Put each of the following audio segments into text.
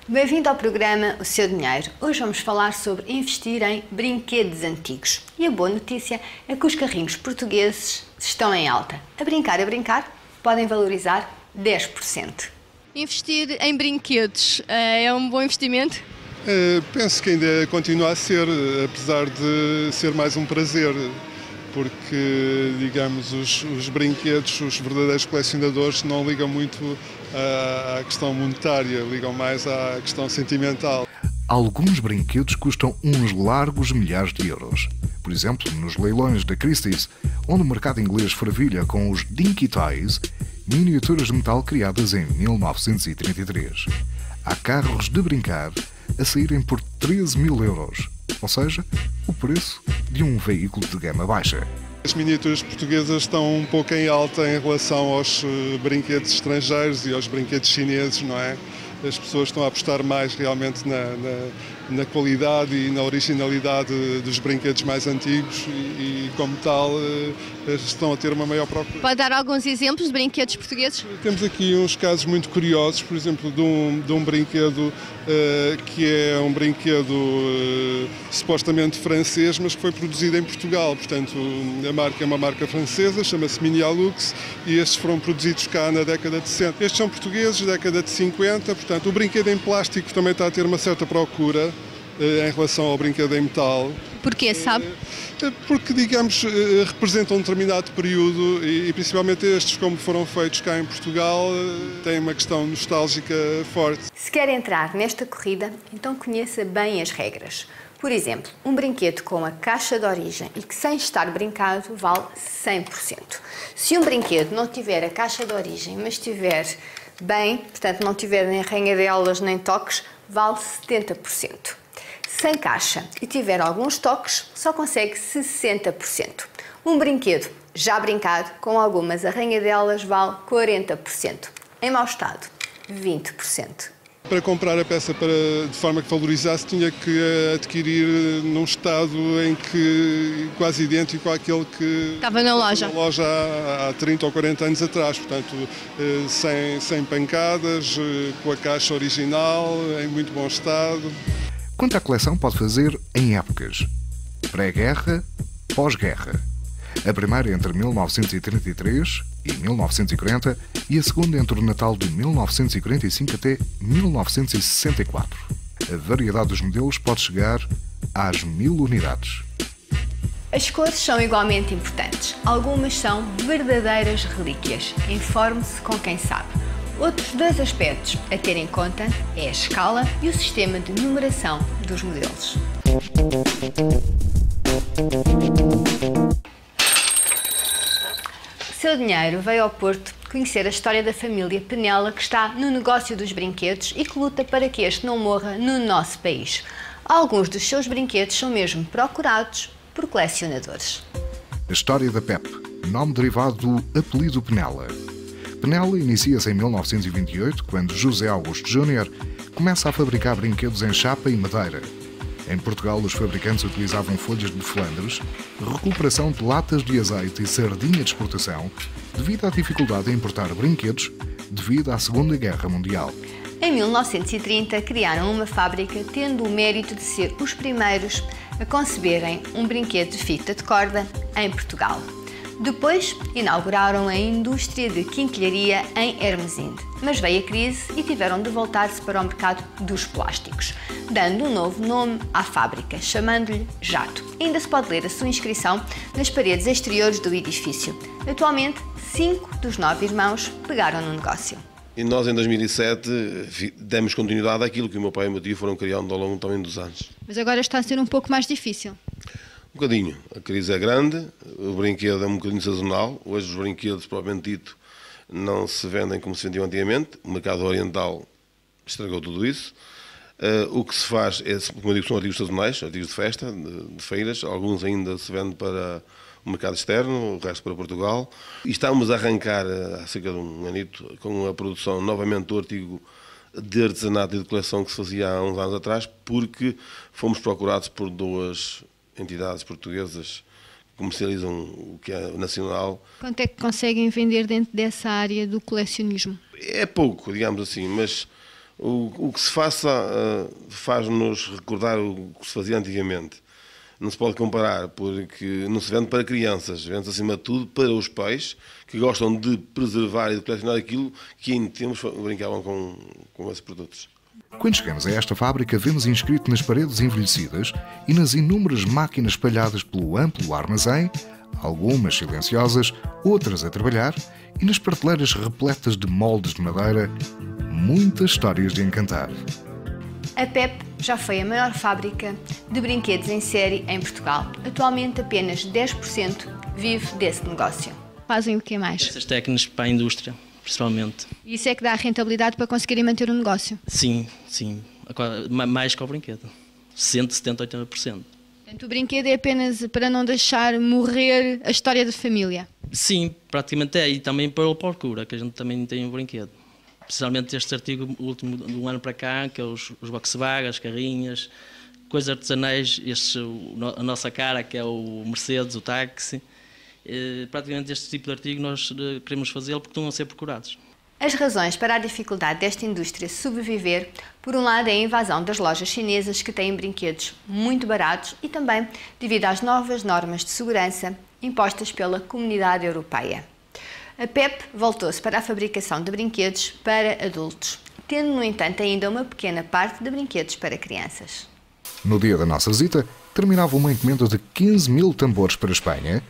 Bem-vindo ao programa O Seu Dinheiro. Hoje vamos falar sobre investir em brinquedos antigos. E a boa notícia é que os carrinhos portugueses estão em alta. A brincar, podem valorizar 10%. Investir em brinquedos é um bom investimento? Penso que ainda continua a ser, apesar de ser mais um prazer, porque, digamos, os brinquedos, os verdadeiros colecionadores não ligam muito à questão monetária, ligam mais à questão sentimental. Alguns brinquedos custam uns largos milhares de euros. Por exemplo, nos leilões da Christie's, onde o mercado inglês fervilha com os Dinky Toys, miniaturas de metal criadas em 1933. Há carros de brincar a saírem por 13 mil euros, ou seja, o preço de um veículo de gama baixa. As miniaturas portuguesas estão um pouco em alta em relação aos brinquedos estrangeiros e aos brinquedos chineses, não é? As pessoas estão a apostar mais realmente na qualidade e na originalidade dos brinquedos mais antigos e como tal, estão a ter uma maior procura. Pode dar alguns exemplos de brinquedos portugueses? Temos aqui uns casos muito curiosos, por exemplo, de um brinquedo que é um brinquedo supostamente francês, mas que foi produzido em Portugal. Portanto, a marca é uma marca francesa, chama-se Minialux, e estes foram produzidos cá na década de 60. Estes são portugueses, década de 50, portanto, o brinquedo em plástico também está a ter uma certa procura em relação ao brinquedo em metal. Porquê, sabe? Porque, digamos, representam um determinado período e principalmente estes, como foram feitos cá em Portugal, têm uma questão nostálgica forte. Se quer entrar nesta corrida, então conheça bem as regras. Por exemplo, um brinquedo com a caixa de origem e que sem estar brincado vale 100%. Se um brinquedo não tiver a caixa de origem, mas estiver bem, portanto não tiver nem arranhadelas nem toques, vale 70%. Sem caixa e tiver alguns toques, só consegue 60%. Um brinquedo já brincado, com algumas arranhadelas, vale 40%. Em mau estado, 20%. Para comprar a peça de forma que valorizasse, tinha que adquirir num estado em que quase idêntico àquele que estava na loja há 30 ou 40 anos atrás. Portanto, sem pancadas, com a caixa original, em muito bom estado. Quanto à coleção, pode fazer em épocas: pré-guerra, pós-guerra. A primeira entre 1933 e 1940 e a segunda entre o Natal de 1945 até 1964. A variedade dos modelos pode chegar às 1000 unidades. As cores são igualmente importantes. Algumas são verdadeiras relíquias. Informe-se com quem sabe. Outros dois aspectos a ter em conta é a escala e o sistema de numeração dos modelos. O Seu Dinheiro veio ao Porto conhecer a história da família Penela, que está no negócio dos brinquedos e que luta para que este não morra no nosso país. Alguns dos seus brinquedos são mesmo procurados por colecionadores. A história da Pep, nome derivado do apelido Penela. Penela inicia-se em 1928, quando José Augusto Júnior começa a fabricar brinquedos em chapa e madeira. Em Portugal, os fabricantes utilizavam folhas de Flandres, recuperação de latas de azeite e sardinha de exportação, devido à dificuldade em importar brinquedos devido à Segunda Guerra Mundial. Em 1930, criaram uma fábrica tendo o mérito de ser os primeiros a conceberem um brinquedo de fita de corda em Portugal. Depois, inauguraram a indústria de quinquilharia em Hermesinde, mas veio a crise e tiveram de voltar-se para o mercado dos plásticos, dando um novo nome à fábrica, chamando-lhe Jato. Ainda se pode ler a sua inscrição nas paredes exteriores do edifício. Atualmente, 5 dos 9 irmãos pegaram no negócio. E nós, em 2007, demos continuidade àquilo que o meu pai e o meu tio foram criando ao longo também dos anos. Mas agora está a ser um pouco mais difícil. Um bocadinho. A crise é grande, o brinquedo é um bocadinho sazonal. Hoje os brinquedos, propriamente dito, não se vendem como se vendiam antigamente. O mercado oriental estragou tudo isso. O que se faz, como eu digo, são artigos sazonais, artigos de festa, de feiras. Alguns ainda se vendem para o mercado externo, o resto para Portugal. E estamos a arrancar, há cerca de um anito, com a produção novamente do artigo de artesanato e de coleção que se fazia há uns anos atrás, porque fomos procurados por duas entidades portuguesas que comercializam o que é nacional. Quanto é que conseguem vender dentro dessa área do colecionismo? É pouco, digamos assim, mas O que se faça faz-nos recordar o que se fazia antigamente. Não se pode comparar, porque não se vende para crianças, vende-se acima de tudo para os pais que gostam de preservar e de colecionar aquilo que em tempos brincavam com esses produtos. Quando chegamos a esta fábrica, vemos inscrito nas paredes envelhecidas e nas inúmeras máquinas espalhadas pelo amplo armazém, algumas silenciosas, outras a trabalhar, e nas prateleiras repletas de moldes de madeira, muitas histórias de encantar. A PEP já foi a maior fábrica de brinquedos em série em Portugal. Atualmente apenas 10% vive desse negócio. Fazem o que mais? Essas técnicas para a indústria, principalmente. Isso é que dá a rentabilidade para conseguirem manter o negócio? Sim. Mais que o brinquedo. 60%, 70%, 80%. Portanto, o brinquedo é apenas para não deixar morrer a história da família? Sim, praticamente é. E também pela procura, que a gente também tem um brinquedo. Especialmente este artigo último do ano para cá, que é os Volkswagen, as carrinhas, coisas artesanais, a nossa cara, que é o Mercedes, o táxi. Praticamente este tipo de artigo nós queremos fazê-lo porque estão a ser procurados. As razões para a dificuldade desta indústria sobreviver, por um lado, é a invasão das lojas chinesas que têm brinquedos muito baratos e também devido às novas normas de segurança impostas pela Comunidade Europeia. A PEP voltou-se para a fabricação de brinquedos para adultos, tendo, no entanto, ainda uma pequena parte de brinquedos para crianças. No dia da nossa visita, terminava uma encomenda de 15 mil tambores para a Espanha,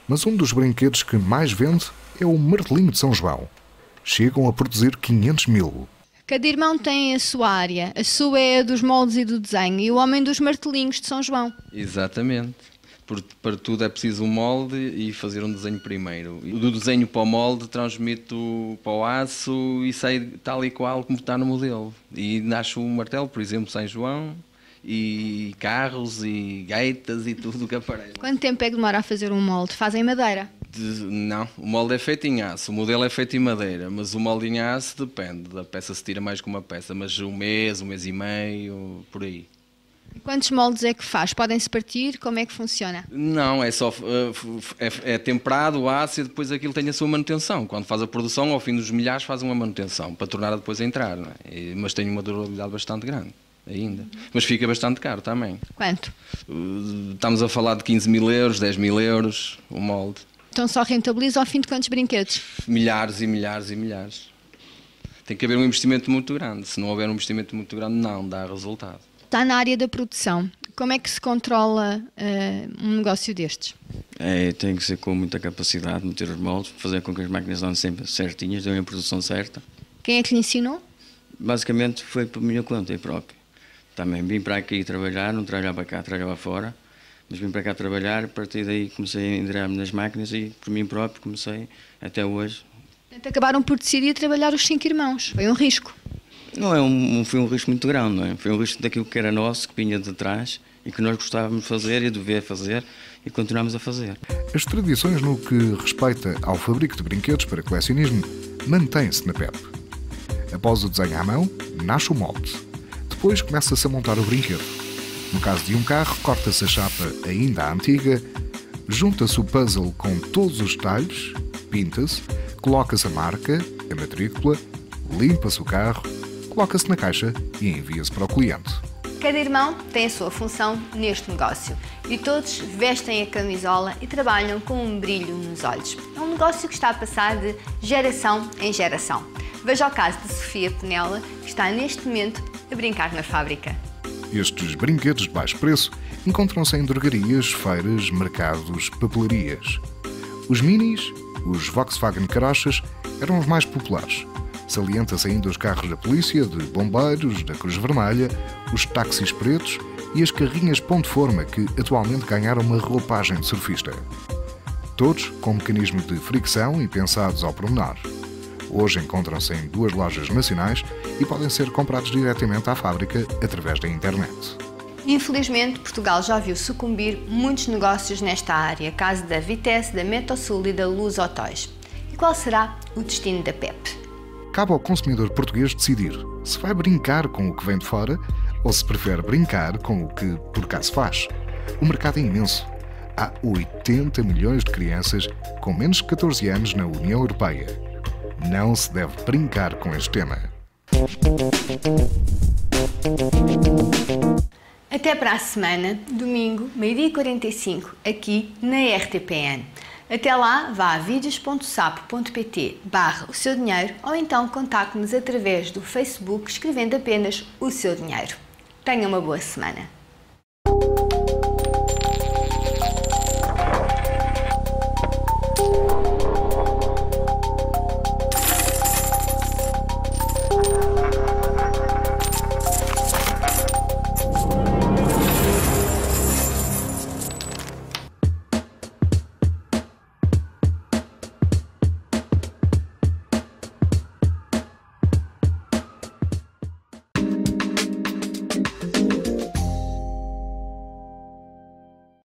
mas um dos brinquedos que mais vende é o martelinho de São João. Chegam a produzir 500 mil. Cada irmão tem a sua área. A sua é a dos moldes e do desenho e o homem dos martelinhos de São João. Exatamente. Para tudo é preciso um molde e fazer um desenho primeiro. Do desenho para o molde transmito para o aço e sai tal e qual como está no modelo. E nasce um martelo, por exemplo, São João, e carros e gaitas e tudo o que aparece. Quanto tempo é que demora a fazer um molde? Fazem madeira? Não, o molde é feito em aço, o modelo é feito em madeira, mas o molde em aço depende, da peça se tira mais que uma peça, mas um mês e meio, por aí. Quantos moldes é que faz? Podem-se partir? Como é que funciona? Não, é só é temperado o aço e depois aquilo tem a sua manutenção. Quando faz a produção, ao fim dos milhares faz uma manutenção, para tornar a depois a entrar, não é? Mas tem uma durabilidade bastante grande ainda. Mas fica bastante caro também. Quanto? Estamos a falar de 15 mil euros, 10 mil euros o molde. Então só rentabiliza ao fim de quantos brinquedos? Milhares e milhares e milhares. Tem que haver um investimento muito grande. Se não houver um investimento muito grande, não dá resultado. Está na área da produção. Como é que se controla um negócio destes? Tem que ser com muita capacidade, meter os moldes, fazer com que as máquinas andem sempre certinhas, dêem a produção certa. Quem é que lhe ensinou? Basicamente foi por minha conta e próprio. Também vim para aqui trabalhar, não trabalhava cá, trabalhava fora, mas vim para cá trabalhar, a partir daí comecei a endireitar-me nas máquinas e por mim próprio comecei até hoje. Portanto, acabaram por decidir trabalhar os 5 irmãos. Foi um risco. Não foi um risco muito grande, não é? Foi um risco daquilo que era nosso, que vinha de trás e que nós gostávamos de fazer e de ver fazer e continuamos a fazer. As tradições no que respeita ao fabrico de brinquedos para colecionismo mantêm-se na PEP. Após o desenho à mão, nasce o molde. Depois começa-se a montar o brinquedo. No caso de um carro, corta-se a chapa ainda antiga, junta-se o puzzle com todos os detalhes, pinta-se, coloca-se a marca, a matrícula, limpa-se o carro, coloca-se na caixa e envia-se para o cliente. Cada irmão tem a sua função neste negócio e todos vestem a camisola e trabalham com um brilho nos olhos. É um negócio que está a passar de geração em geração. Veja o caso de Sofia Penela, que está neste momento a brincar na fábrica. Estes brinquedos de baixo preço encontram-se em drogarias, feiras, mercados, papelarias. Os minis, os Volkswagen Carochas, eram os mais populares. Salienta-se ainda os carros da polícia, de bombeiros, da Cruz Vermelha, os táxis pretos e as carrinhas pão-de-forma que atualmente ganharam uma roupagem de surfista. Todos com mecanismo de fricção e pensados ao pormenor. Hoje encontram-se em 2 lojas nacionais e podem ser comprados diretamente à fábrica através da internet. Infelizmente, Portugal já viu sucumbir muitos negócios nesta área, caso da Vitesse, da Metosul e da Luz Hotéis. E qual será o destino da PEP? Cabe ao consumidor português decidir se vai brincar com o que vem de fora ou se prefere brincar com o que por cá se faz. O mercado é imenso. Há 80 milhões de crianças com menos de 14 anos na União Europeia. Não se deve brincar com este tema. Até para a semana, domingo, 12h45, aqui na RTPN. Até lá, vá a videos.sapo.pt/o seu dinheiro ou então contacte-nos através do Facebook escrevendo apenas o seu dinheiro. Tenha uma boa semana.